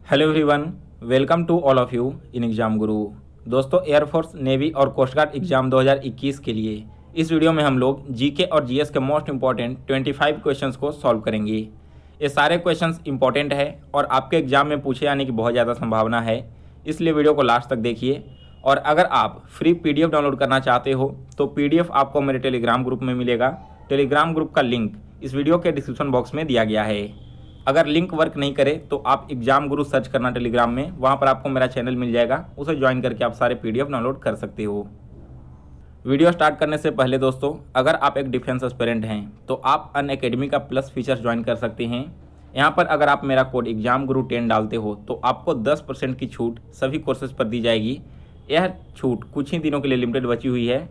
Hello everyone, welcome to all of you in Exam Guru. दोस्तों, air force, navy और coast guard exam 2021 के लिए इस वीडियो में हम लोग जीके और जीएस के मोस्ट इंपॉर्टेंट 25 क्वेश्चंस को सॉल्व करेंगे। ये सारे क्वेश्चंस इंपॉर्टेंट है और आपके एग्जाम में पूछे जाने की बहुत ज़्यादा संभावना है, इसलिए वीडियो को लास्ट तक देखिए। और अगर आप फ्री पीडीएफ डाउनलोड करना चाहते हो तो पीडीएफ आपको मेरे टेलीग्राम ग्रुप में मिलेगा। टेलीग्राम ग्रुप का लिंक इस वीडियो के डिस्क्रिप्शन बॉक्स में दिया गया है। अगर लिंक वर्क नहीं करे तो आप एग्जाम गुरु सर्च करना टेलीग्राम में, वहाँ पर आपको मेरा चैनल मिल जाएगा, उसे ज्वाइन करके आप सारे पीडीएफ डाउनलोड कर सकते हो। वीडियो स्टार्ट करने से पहले दोस्तों, अगर आप एक डिफेंस एस्पिरेंट हैं तो आप अनअकैडमी का प्लस फीचर्स ज्वाइन कर सकते हैं। यहाँ पर अगर आप मेरा कोड एग्जाम गुरु 10 डालते हो तो आपको 10% की छूट सभी कोर्सेज पर दी जाएगी। यह छूट कुछ ही दिनों के लिए लिमिटेड बची हुई है।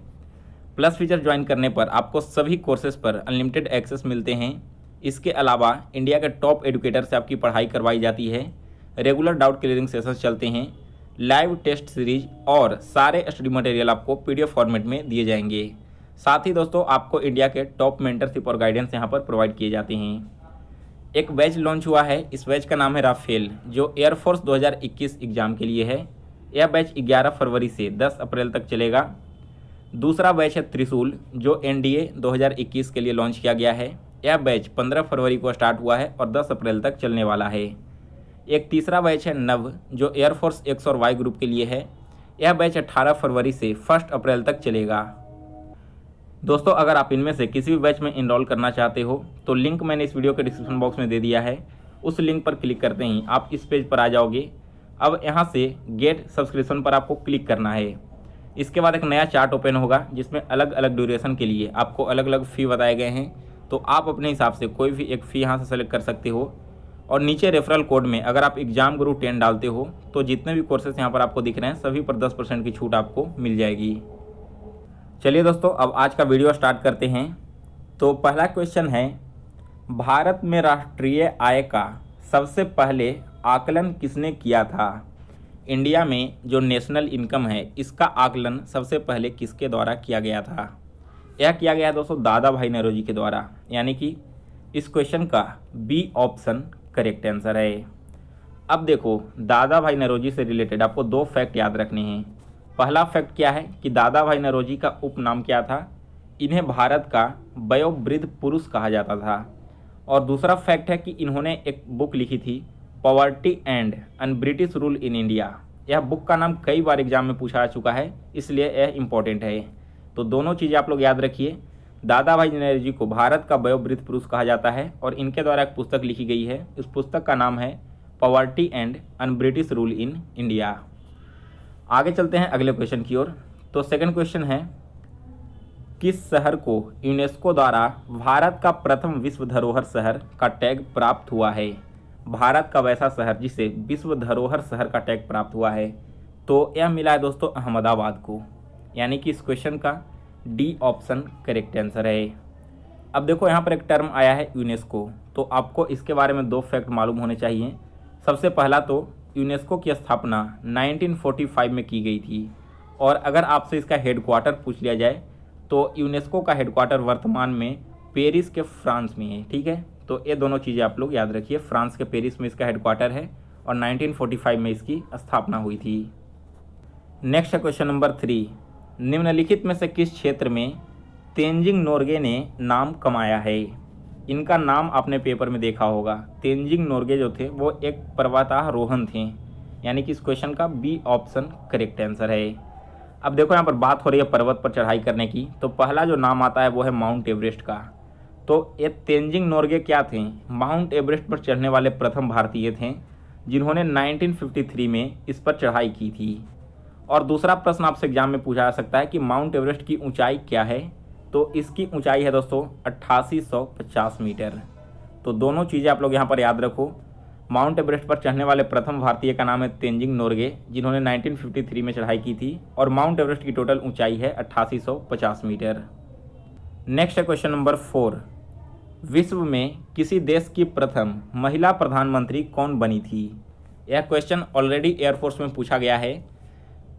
प्लस फीचर ज्वाइन करने पर आपको सभी कोर्सेज पर अनलिमिटेड एक्सेस मिलते हैं। इसके अलावा इंडिया के टॉप एडुकेटर से आपकी पढ़ाई करवाई जाती है। रेगुलर डाउट क्लियरिंग सेशंस चलते हैं। लाइव टेस्ट सीरीज और सारे स्टडी मटेरियल आपको पीडीएफ फॉर्मेट में दिए जाएंगे। साथ ही दोस्तों, आपको इंडिया के टॉप मेंटरशिप और गाइडेंस यहाँ पर प्रोवाइड किए जाते हैं। एक बैच लॉन्च हुआ है, इस बैच का नाम है राफेल, जो एयरफोर्स 2021 एग्जाम के लिए है। यह बैच 11 फरवरी से 10 अप्रैल तक चलेगा। दूसरा बैच है त्रिशूल, जो एनडीए 2021 के लिए लॉन्च किया गया है। यह बैच 15 फरवरी को स्टार्ट हुआ है और 10 अप्रैल तक चलने वाला है। एक तीसरा बैच है नव, जो एयरफोर्स एक्स और वाई ग्रुप के लिए है। यह बैच 18 फरवरी से 1 अप्रैल तक चलेगा। दोस्तों, अगर आप इनमें से किसी भी बैच में इनरोल करना चाहते हो तो लिंक मैंने इस वीडियो के डिस्क्रिप्शन बॉक्स में दे दिया है। उस लिंक पर क्लिक करते ही आप इस पेज पर आ जाओगे। अब यहाँ से गेट सब्सक्रिप्शन पर आपको क्लिक करना है। इसके बाद एक नया चार्ट ओपन होगा जिसमें अलग अलग ड्यूरेशन के लिए आपको अलग अलग फ़ी बताए गए हैं। तो आप अपने हिसाब से कोई भी एक फ़ी यहाँ से सेलेक्ट कर सकते हो। और नीचे रेफरल कोड में अगर आप एग्जाम गुरु 10 डालते हो तो जितने भी कोर्सेज यहाँ पर आपको दिख रहे हैं सभी पर 10% की छूट आपको मिल जाएगी। चलिए दोस्तों, अब आज का वीडियो स्टार्ट करते हैं। तो पहला क्वेश्चन है, भारत में राष्ट्रीय आय का सबसे पहले आकलन किसने किया था? इंडिया में जो नेशनल इनकम है इसका आकलन सबसे पहले किसके द्वारा किया गया था? यह किया गया दोस्तों दादा भाई नौरोजी के द्वारा, यानी कि इस क्वेश्चन का बी ऑप्शन करेक्ट आंसर है। अब देखो, दादा भाई नौरोजी से रिलेटेड आपको दो फैक्ट याद रखने हैं। पहला फैक्ट क्या है कि दादा भाई नौरोजी का उपनाम क्या था? इन्हें भारत का वयोवृद्ध पुरुष कहा जाता था। और दूसरा फैक्ट है कि इन्होंने एक बुक लिखी थी, poverty and un British rule in India. यह बुक का नाम कई बार एग्जाम में पूछा जा चुका है, इसलिए यह इंपॉर्टेंट है। तो दोनों चीज़ें आप लोग याद रखिए। दादा भाई नौरोजी को भारत का वयोवृद्ध पुरुष कहा जाता है और इनके द्वारा एक पुस्तक लिखी गई है। इस पुस्तक का नाम है poverty and un British rule in India. आगे चलते हैं अगले क्वेश्चन की ओर। तो सेकंड क्वेश्चन है, किस शहर को यूनेस्को द्वारा भारत का प्रथम विश्व धरोहर शहर का टैग प्राप्त हुआ है? भारत का वैसा शहर जिसे विश्व धरोहर शहर का टैग प्राप्त हुआ है, तो यह मिला है दोस्तों अहमदाबाद को, यानी कि इस क्वेश्चन का डी ऑप्शन करेक्ट आंसर है। अब देखो, यहाँ पर एक टर्म आया है यूनेस्को, तो आपको इसके बारे में दो फैक्ट मालूम होने चाहिए। सबसे पहला तो यूनेस्को की स्थापना 1945 में की गई थी। और अगर आपसे इसका हेडक्वार्टर पूछ लिया जाए तो यूनेस्को का हेडक्वार्टर वर्तमान में पेरिस के फ्रांस में है। ठीक है, तो ये दोनों चीज़ें आप लोग याद रखिए। फ्रांस के पेरिस में इसका हेडक्वार्टर है और 1945 में इसकी स्थापना हुई थी। नेक्स्ट है क्वेश्चन नंबर 3, निम्नलिखित में से किस क्षेत्र में तेंजिंग नोर्गे ने नाम कमाया है? इनका नाम आपने पेपर में देखा होगा। तेंजिंग नोर्गे जो थे वो एक पर्वतारोहण थे, यानी कि इस क्वेश्चन का बी ऑप्शन करेक्ट आंसर है। अब देखो, यहाँ पर बात हो रही है पर्वत पर चढ़ाई करने की, तो पहला जो नाम आता है वो है माउंट एवरेस्ट का। तो ये तेंजिंग नोर्गे क्या थे? माउंट एवरेस्ट पर चढ़ने वाले प्रथम भारतीय थे जिन्होंने 1953 में इस पर चढ़ाई की थी। और दूसरा प्रश्न आपसे एग्जाम में पूछा जा सकता है कि माउंट एवरेस्ट की ऊंचाई क्या है? तो इसकी ऊंचाई है दोस्तों 8850 मीटर। तो दोनों चीज़ें आप लोग यहाँ पर याद रखो। माउंट एवरेस्ट पर चढ़ने वाले प्रथम भारतीय का नाम है तेंजिंग नोर्गे, जिन्होंने 1953 में चढ़ाई की थी। और माउंट एवरेस्ट की टोटल ऊंचाई है 8850 मीटर। नेक्स्ट है क्वेश्चन नंबर 4, विश्व में किसी देश की प्रथम महिला प्रधानमंत्री कौन बनी थी? यह क्वेश्चन ऑलरेडी एयरफोर्स में पूछा गया है।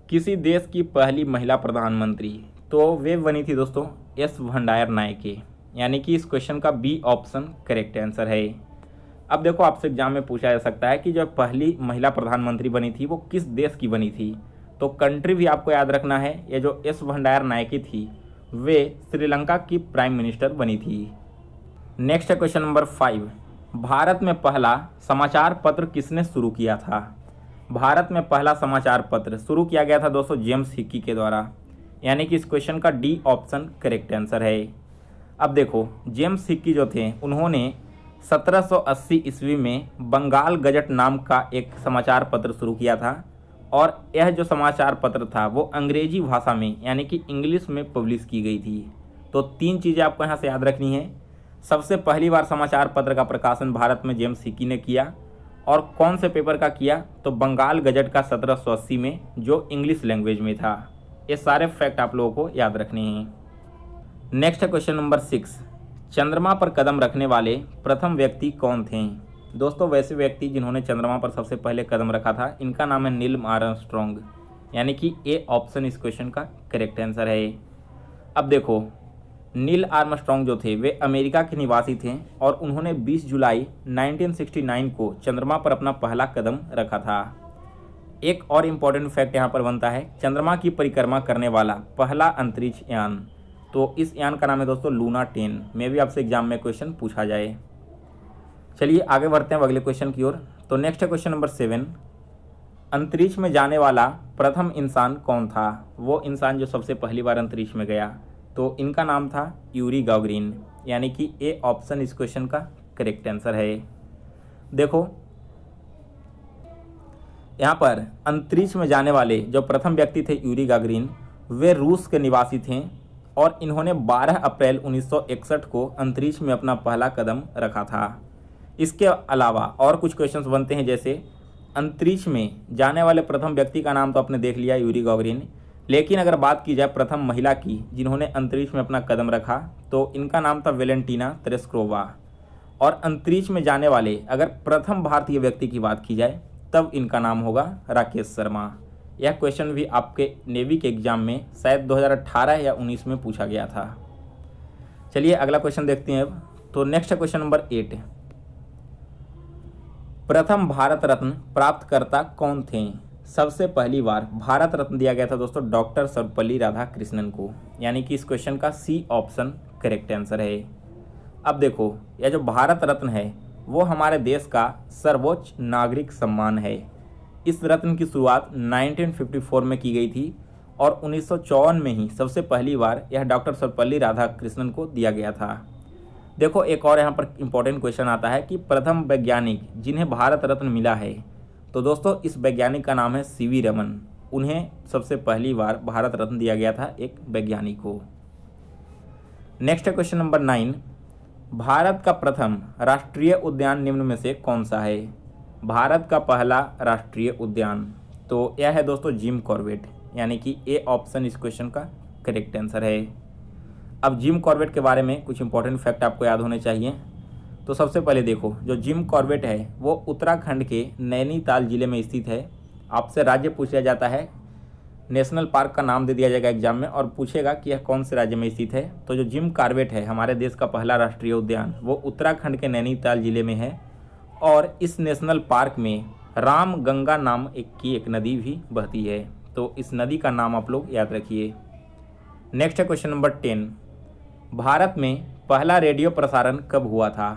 किसी देश की पहली महिला प्रधानमंत्री, तो वे बनी थी दोस्तों एस भंडायर नायके, यानी कि इस क्वेश्चन का बी ऑप्शन करेक्ट आंसर है। अब देखो आपसे एग्जाम में पूछा जा सकता है कि जो पहली महिला प्रधानमंत्री बनी थी वो किस देश की बनी थी, तो कंट्री भी आपको याद रखना है। ये जो एस भंडार नायकी थी वे श्रीलंका की प्राइम मिनिस्टर बनी थी। नेक्स्ट है क्वेश्चन नंबर 5, भारत में पहला समाचार पत्र किसने शुरू किया था? भारत में पहला समाचार पत्र शुरू किया गया था दोस्तों जेम्स हिक्की के द्वारा, यानी कि इस क्वेश्चन का डी ऑप्शन करेक्ट आंसर है। अब देखो जेम्स हिक्की जो थे उन्होंने 1780 ईस्वी में बंगाल गजट नाम का एक समाचार पत्र शुरू किया था, और यह जो समाचार पत्र था वो अंग्रेजी भाषा में यानी कि इंग्लिश में पब्लिश की गई थी। तो 3 चीज़ें आपको यहाँ से याद रखनी है। सबसे पहली बार समाचार पत्र का प्रकाशन भारत में जेम्स हिक्की ने किया, और कौन से पेपर का किया, तो बंगाल गजट का 1780 में जो इंग्लिश लैंग्वेज में था। ये सारे फैक्ट आप लोगों को याद रखने हैं। नेक्स्ट है क्वेश्चन नंबर 6, चंद्रमा पर कदम रखने वाले प्रथम व्यक्ति कौन थे? दोस्तों वैसे व्यक्ति जिन्होंने चंद्रमा पर सबसे पहले कदम रखा था इनका नाम है नील आर्मस्ट्रॉन्ग, यानी कि ए ऑप्शन इस क्वेश्चन का करेक्ट आंसर है। अब देखो नील आर्मस्ट्रॉन्ग जो थे वे अमेरिका के निवासी थे, और उन्होंने 20 जुलाई 1969 को चंद्रमा पर अपना पहला कदम रखा था। एक और इम्पॉर्टेंट फैक्ट यहाँ पर बनता है, चंद्रमा की परिक्रमा करने वाला पहला अंतरिक्ष यान, तो इस यान का नाम है दोस्तों लूना 10। में भी आपसे एग्जाम में क्वेश्चन पूछा जाए। चलिए आगे बढ़ते हैं अगले क्वेश्चन की ओर। तो नेक्स्ट है क्वेश्चन नंबर 7, अंतरिक्ष में जाने वाला प्रथम इंसान कौन था? वो इंसान जो सबसे पहली बार अंतरिक्ष में गया, तो इनका नाम था यूरी गागरिन, यानी कि ए ऑप्शन इस क्वेश्चन का करेक्ट आंसर है। देखो यहाँ पर अंतरिक्ष में जाने वाले जो प्रथम व्यक्ति थे यूरी गागरिन, वे रूस के निवासी थे, और इन्होंने 12 अप्रैल 1961 को अंतरिक्ष में अपना पहला कदम रखा था। इसके अलावा और कुछ क्वेश्चंस बनते हैं, जैसे अंतरिक्ष में जाने वाले प्रथम व्यक्ति का नाम तो आपने देख लिया यूरी गागरिन, लेकिन अगर बात की जाए प्रथम महिला की जिन्होंने अंतरिक्ष में अपना कदम रखा, तो इनका नाम था वेलेंटीना तेरेस्कोवा। और अंतरिक्ष में जाने वाले अगर प्रथम भारतीय व्यक्ति की बात की जाए तब इनका नाम होगा राकेश शर्मा। यह क्वेश्चन भी आपके नेवी के एग्जाम में शायद 2018 या 19 में पूछा गया था। चलिए अगला क्वेश्चन देखते हैं अब। तो नेक्स्ट क्वेश्चन नंबर 8, प्रथम भारत रत्न प्राप्तकर्ता कौन थे? सबसे पहली बार भारत रत्न दिया गया था दोस्तों डॉक्टर सर्वपल्ली राधाकृष्णन को, यानी कि इस क्वेश्चन का सी ऑप्शन करेक्ट आंसर है। अब देखो यह जो भारत रत्न है वो हमारे देश का सर्वोच्च नागरिक सम्मान है। इस रत्न की शुरुआत 1954 में की गई थी, और 1954 में ही सबसे पहली बार यह डॉक्टर सर्वपल्ली राधाकृष्णन को दिया गया था। देखो एक और यहाँ पर इम्पोर्टेंट क्वेश्चन आता है कि प्रथम वैज्ञानिक जिन्हें भारत रत्न मिला है, तो दोस्तों इस वैज्ञानिक का नाम है सीवी रमन। उन्हें सबसे पहली बार भारत रत्न दिया गया था एक वैज्ञानिक को। नेक्स्ट है क्वेश्चन नंबर 9, भारत का प्रथम राष्ट्रीय उद्यान निम्न में से कौन सा है? भारत का पहला राष्ट्रीय उद्यान, तो यह है दोस्तों जिम कॉर्बेट, यानी कि ए ऑप्शन इस क्वेश्चन का करेक्ट आंसर है। अब जिम कॉर्बेट के बारे में कुछ इंपॉर्टेंट फैक्ट आपको याद होने चाहिए। तो सबसे पहले देखो जो जिम कॉर्बेट है वो उत्तराखंड के नैनीताल जिले में स्थित है। आपसे राज्य पूछा जाता है, नेशनल पार्क का नाम दे दिया जाएगा एग्जाम में और पूछेगा कि यह कौन से राज्य में स्थित है। तो जो जिम कॉर्बेट है हमारे देश का पहला राष्ट्रीय उद्यान वो उत्तराखंड के नैनीताल जिले में है, और इस नेशनल पार्क में राम गंगा नाम एक नदी भी बहती है। तो इस नदी का नाम आप लोग याद रखिए। नेक्स्ट है क्वेश्चन नंबर 10, भारत में पहला रेडियो प्रसारण कब हुआ था?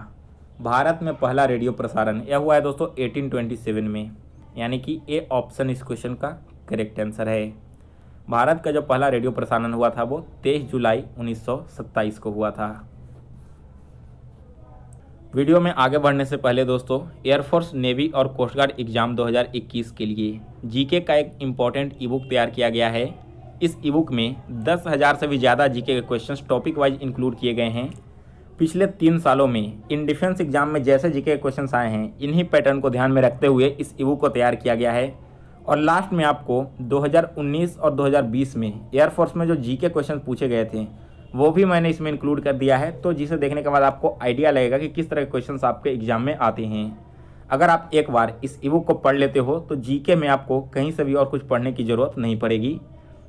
भारत में पहला रेडियो प्रसारण यह हुआ है दोस्तों 1827 में, यानी कि ए ऑप्शन इस क्वेश्चन का करेक्ट आंसर है। भारत का जो पहला रेडियो प्रसारण हुआ था वो 23 जुलाई 1927 को हुआ था। वीडियो में आगे बढ़ने से पहले दोस्तों एयरफोर्स, नेवी और कोस्ट गार्ड एग्जाम 2021 के लिए जीके का एक इम्पॉर्टेंट ई बुक तैयार किया गया है। इस ई बुक में 10,000 से भी ज़्यादा जीके के क्वेश्चंस टॉपिक वाइज इंक्लूड किए गए हैं। पिछले 3 सालों में इन डिफेंस एग्जाम में जैसे जीके के क्वेश्चंस आए हैं इन्हीं पैटर्न को ध्यान में रखते हुए इस ई बुक को तैयार किया गया है। और लास्ट में आपको 2019 और 2020 में एयरफोर्स में जो जीके क्वेश्चन पूछे गए थे वो भी मैंने इसमें इंक्लूड कर दिया है, तो जिसे देखने के बाद आपको आइडिया लगेगा कि किस तरह के क्वेश्चंस आपके एग्जाम में आते हैं। अगर आप एक बार इस ई बुक को पढ़ लेते हो तो जीके में आपको कहीं से भी और कुछ पढ़ने की ज़रूरत नहीं पड़ेगी।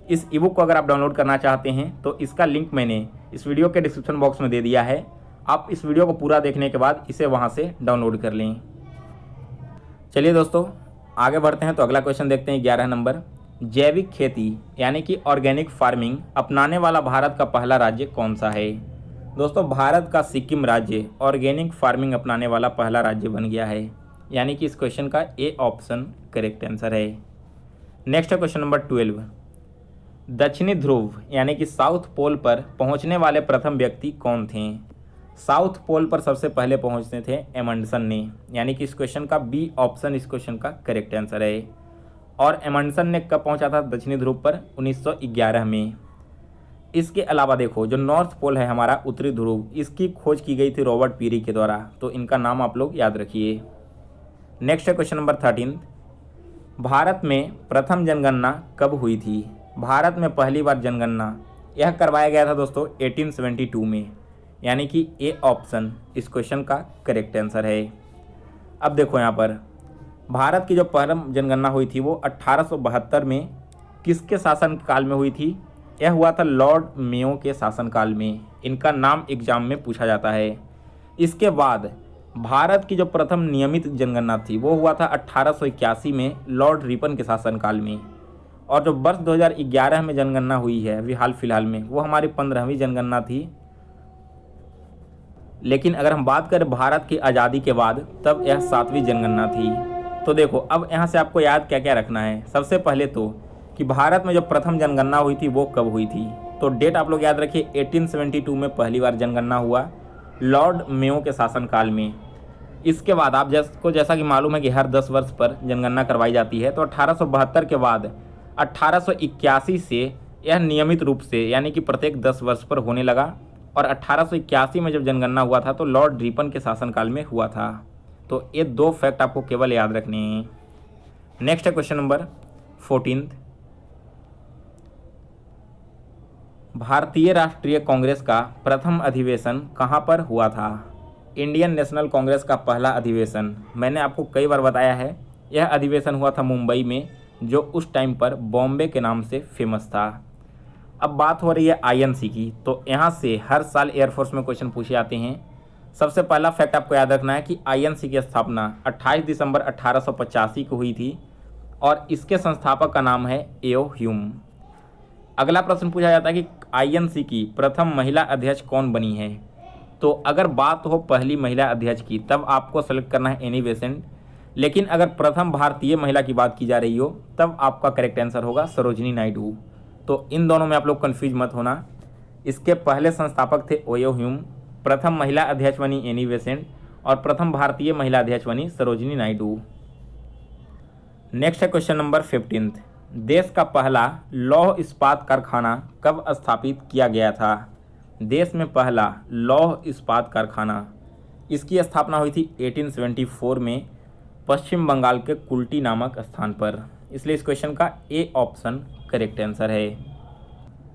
इस ई बुक को अगर आप डाउनलोड करना चाहते हैं तो इसका लिंक मैंने इस वीडियो के डिस्क्रिप्शन बॉक्स में दे दिया है। आप इस वीडियो को पूरा देखने के बाद इसे वहाँ से डाउनलोड कर लें। चलिए दोस्तों आगे बढ़ते हैं। तो अगला क्वेश्चन देखते हैं 11 नंबर। जैविक खेती यानी कि ऑर्गेनिक फार्मिंग अपनाने वाला भारत का पहला राज्य कौन सा है? दोस्तों भारत का सिक्किम राज्य ऑर्गेनिक फार्मिंग अपनाने वाला पहला राज्य बन गया है, यानी कि इस क्वेश्चन का ए ऑप्शन करेक्ट आंसर है। नेक्स्ट है क्वेश्चन नंबर 12। दक्षिणी ध्रुव यानी कि साउथ पोल पर पहुंचने वाले प्रथम व्यक्ति कौन थे? साउथ पोल पर सबसे पहले पहुंचने थे एमंडसन ने, यानी कि इस क्वेश्चन का बी ऑप्शन इस क्वेश्चन का करेक्ट आंसर है। और एमंडसन ने कब पहुंचा था दक्षिणी ध्रुव पर? 1911 में। इसके अलावा देखो जो नॉर्थ पोल है हमारा उत्तरी ध्रुव, इसकी खोज की गई थी रॉबर्ट पीरी के द्वारा, तो इनका नाम आप लोग याद रखिए। नेक्स्ट है क्वेश्चन नंबर 13। भारत में प्रथम जनगणना कब हुई थी? भारत में पहली बार जनगणना यह करवाया गया था दोस्तों 1872 में, यानी कि ए ऑप्शन इस क्वेश्चन का करेक्ट आंसर है। अब देखो यहाँ पर भारत की जो प्रथम जनगणना हुई थी वो 1872 में किसके शासनकाल में हुई थी? यह हुआ था लॉर्ड मेयो के शासनकाल में। इनका नाम एग्जाम में पूछा जाता है। इसके बाद भारत की जो प्रथम नियमित जनगणना थी वो हुआ था 1881 में लॉर्ड रिपन के शासनकाल में। और जो वर्ष 2011 में जनगणना हुई है अभी हाल फिलहाल में, वो हमारी 15वीं जनगणना थी। लेकिन अगर हम बात करें भारत की आज़ादी के बाद, तब यह 7वीं जनगणना थी। तो देखो अब यहाँ से आपको याद क्या क्या रखना है। सबसे पहले तो कि भारत में जो प्रथम जनगणना हुई थी वो कब हुई थी, तो डेट आप लोग याद रखिए 1872 में पहली बार जनगणना हुआ लॉर्ड मेयो के शासनकाल में। इसके बाद आप जैसा कि मालूम है कि हर 10 वर्ष पर जनगणना करवाई जाती है, तो 1872 के बाद 1881 से यह नियमित रूप से यानी कि प्रत्येक 10 वर्ष पर होने लगा। और 1881 में जब जनगणना हुआ था तो लॉर्ड रिपन के शासनकाल में हुआ था। तो ये 2 फैक्ट आपको केवल याद रखने हैं। नेक्स्ट है क्वेश्चन नंबर 14। भारतीय राष्ट्रीय कांग्रेस का प्रथम अधिवेशन कहाँ पर हुआ था? इंडियन नेशनल कांग्रेस का पहला अधिवेशन मैंने आपको कई बार बताया है, यह अधिवेशन हुआ था मुंबई में, जो उस टाइम पर बॉम्बे के नाम से फेमस था। अब बात हो रही है आईएनसी की, तो यहाँ से हर साल एयरफोर्स में क्वेश्चन पूछे जाते हैं। सबसे पहला फैक्ट आपको याद रखना है कि आईएनसी की स्थापना 28 दिसंबर 1885 को हुई थी और इसके संस्थापक का नाम है एओ ह्यूम। अगला प्रश्न पूछा जाता है कि आईएनसी की प्रथम महिला अध्यक्ष कौन बनी है? तो अगर बात हो पहली महिला अध्यक्ष की, तब आपको सेलेक्ट करना है एनी बेसेंट। लेकिन अगर प्रथम भारतीय महिला की बात की जा रही हो, तब आपका करेक्ट आंसर होगा सरोजिनी नायडू। तो इन दोनों में आप लोग कन्फ्यूज मत होना। इसके पहले संस्थापक थे ओयो ह्यूम, प्रथम महिला अध्यक्ष बनी एनी बेसेंट और प्रथम भारतीय महिला अध्यक्ष बनी सरोजिनी नायडू। नेक्स्ट है क्वेश्चन नंबर 15। देश का पहला लौह इस्पात कारखाना कब स्थापित किया गया था? देश में पहला लौह इस्पात कारखाना, इसकी स्थापना हुई थी 1874 में पश्चिम बंगाल के कुल्टी नामक स्थान पर। इसलिए इस क्वेश्चन का ए ऑप्शन करेक्ट आंसर है।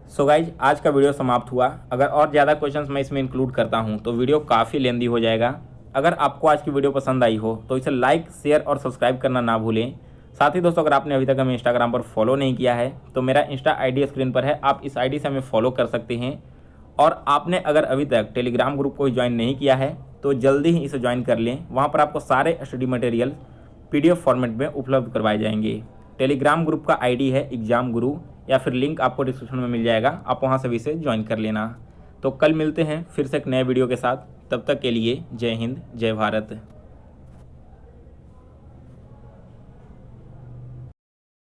सो गाइज आज का वीडियो समाप्त हुआ। अगर और ज़्यादा क्वेश्चंस मैं इसमें इंक्लूड करता हूं तो वीडियो काफ़ी लेंदी हो जाएगा। अगर आपको आज की वीडियो पसंद आई हो तो इसे लाइक, शेयर और सब्सक्राइब करना ना भूलें। साथ ही दोस्तों अगर आपने अभी तक हमें इंस्टाग्राम पर फॉलो नहीं किया है तो मेरा इंस्टा आईडी स्क्रीन पर है, आप इस आईडी से हमें फॉलो कर सकते हैं। और आपने अगर अभी तक टेलीग्राम ग्रुप को ज्वाइन नहीं किया है तो जल्दी ही इसे ज्वाइन कर लें। वहाँ पर आपको सारे स्टडी मटेरियल PDF फॉर्मेट में उपलब्ध करवाए जाएंगे। टेलीग्राम ग्रुप का आईडी है एग्जाम गुरु, या फिर लिंक आपको डिस्क्रिप्शन में मिल जाएगा, आप वहाँ से भी इसे ज्वाइन कर लेना। तो कल मिलते हैं फिर से एक नए वीडियो के साथ। तब तक के लिए जय हिंद, जय भारत।